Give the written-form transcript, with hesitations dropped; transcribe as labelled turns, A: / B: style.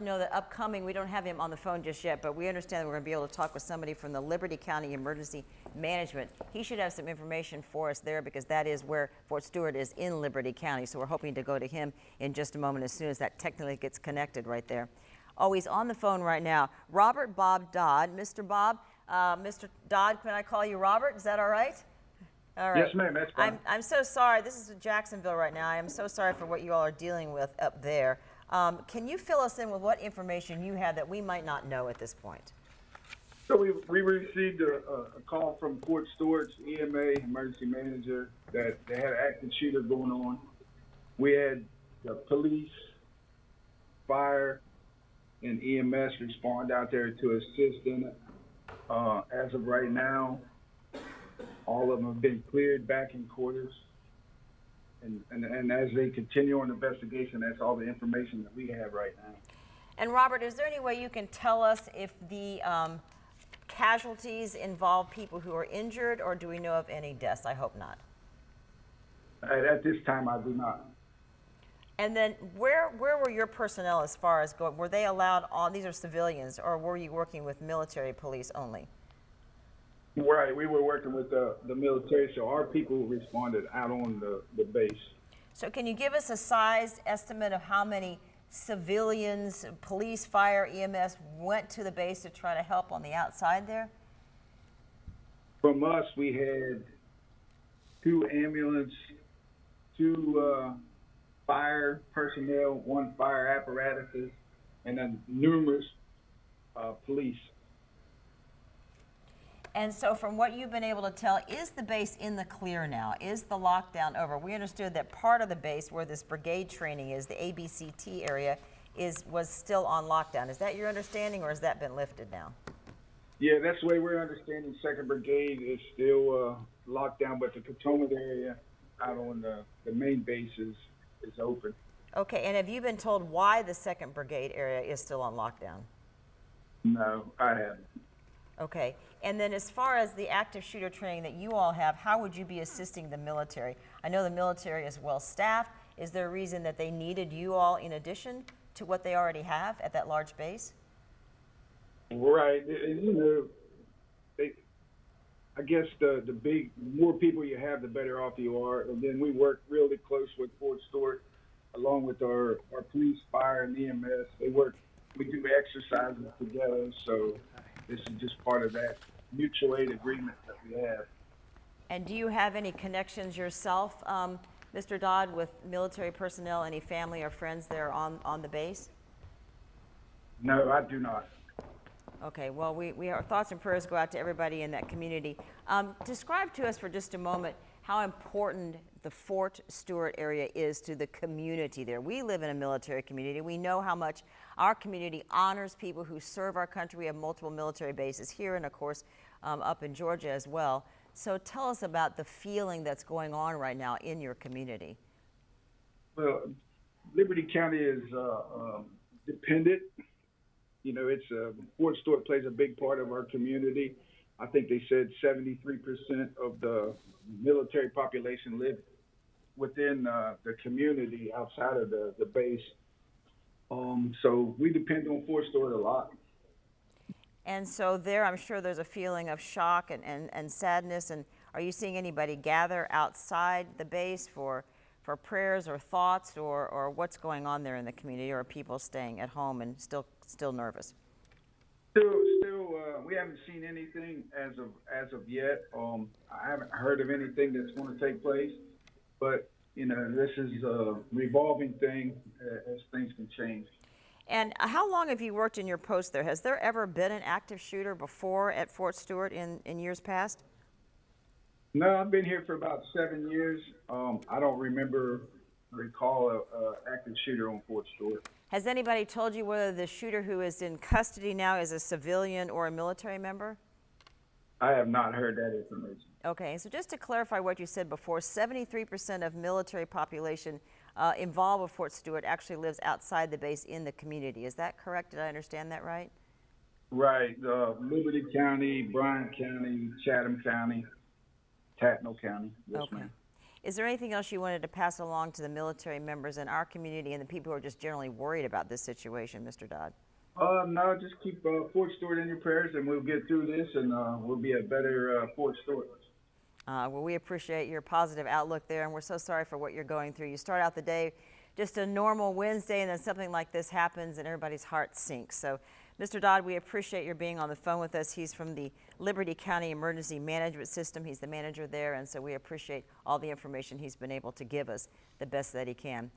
A: know that upcoming, we don't have him on the phone just yet, but we understand that we're going to be able to talk with somebody from the Liberty County Emergency Management. He should have some information for us there because that is where Fort Stewart is in Liberty County. So we're hoping to go to him in just a moment as soon as that technically gets connected right there. Oh, he's on the phone right now. Robert Bob Dodd. Mr. Bob, Mr. Dodd, can I call you Robert? Is that all right? All right.
B: Yes, ma'am, that's fine.
A: I'm so sorry. This is Jacksonville right now. I am so sorry for what you all are dealing with up there. Can you fill us in with what information you have that we might not know at this point?
B: So we received a call from Fort Stewart's EMA emergency manager that they had an active shooter going on. We had the police, fire, and EMS respond out there to assist in it. As of right now, all of them have been cleared back in quarters. And as they continue on the investigation, that's all the information that we have right now.
A: And Robert, is there any way you can tell us if the casualties involve people who are injured, or do we know of any deaths? I hope not.
B: At this time, I do not.
A: And then where were your personnel as far as going? Were they allowed on, these are civilians, or were you working with military police only?
B: Right, we were working with the military, so our people responded out on the base.
A: So can you give us a size estimate of how many civilians, police, fire, EMS went to the base to try to help on the outside there?
B: From us, we had 2 ambulance, 2 fire personnel, 1 fire apparatuses, and then numerous police.
A: And so from what you've been able to tell, is the base in the clear now? Is the lockdown over? We understood that part of the base where this brigade training is, the ABCT area, was still on lockdown. Is that your understanding, or has that been lifted now?
B: Yeah, that's the way we're understanding. 2nd Brigade is still locked down, but the Potomac area out on the main base is open.
A: Okay, and have you been told why the 2nd Brigade area is still on lockdown?
B: No, I haven't.
A: Okay, and then as far as the active shooter training that you all have, how would you be assisting the military? I know the military is well staffed. Is there a reason that they needed you all in addition to what they already have at that large base?
B: Right, and you know, I guess the more people you have, the better off you are. And then we work really close with Fort Stewart, along with our police, fire, and EMS. We do exercises together, so this is just part of that mutual aid agreement that we have.
A: And do you have any connections yourself, Mr. Dodd, with military personnel, any family or friends there on the base?
B: No, I do not.
A: Okay, well, our thoughts and prayers go out to everybody in that community. Describe to us for just a moment how important the Fort Stewart area is to the community there. We live in a military community. We know how much our community honors people who serve our country. We have multiple military bases here and, of course, up in Georgia as well. So tell us about the feeling that's going on right now in your community.
B: Well, Liberty County is dependent. You know, Fort Stewart plays a big part of our community. I think they said 73% of the military population live within the community outside of the base. So we depend on Fort Stewart a lot.
A: And so there, I'm sure there's a feeling of shock and sadness. And are you seeing anybody gather outside the base for prayers or thoughts, or what's going on there in the community, or are people staying at home and still nervous?
B: Still, we haven't seen anything as of yet. I haven't heard of anything that's going to take place, but you know, this is a revolving thing as things can change.
A: And how long have you worked in your post there? Has there ever been an active shooter before at Fort Stewart in years past?
B: No, I've been here for about 7 years. I don't recall an active shooter on Fort Stewart.
A: Has anybody told you whether the shooter who is in custody now is a civilian or a military member?
B: I have not heard that information.
A: Okay, so just to clarify what you said before, 73% of military population involved with Fort Stewart actually lives outside the base in the community. Is that correct? Did I understand that right?
B: Right. Liberty County, Bryan County, Chatham County, Tatnall County. Yes,
A: okay.
B: ma'am.
A: Is there anything else you wanted to pass along to the military members in our community and the people who are just generally worried about this situation, Mr. Dodd?
B: No, just keep Fort Stewart in your prayers, and we'll get through this, and we'll be a better Fort Stewart.
A: Well, we appreciate your positive outlook there, and we're so sorry for what you're going through. You start out the day just a normal Wednesday, and then something like this happens, and everybody's heart sinks. So, Mr. Dodd, we appreciate your being on the phone with us. He's from the Liberty County Emergency Management System. He's the manager there, and so we appreciate all the information he's been able to give us the best that he can.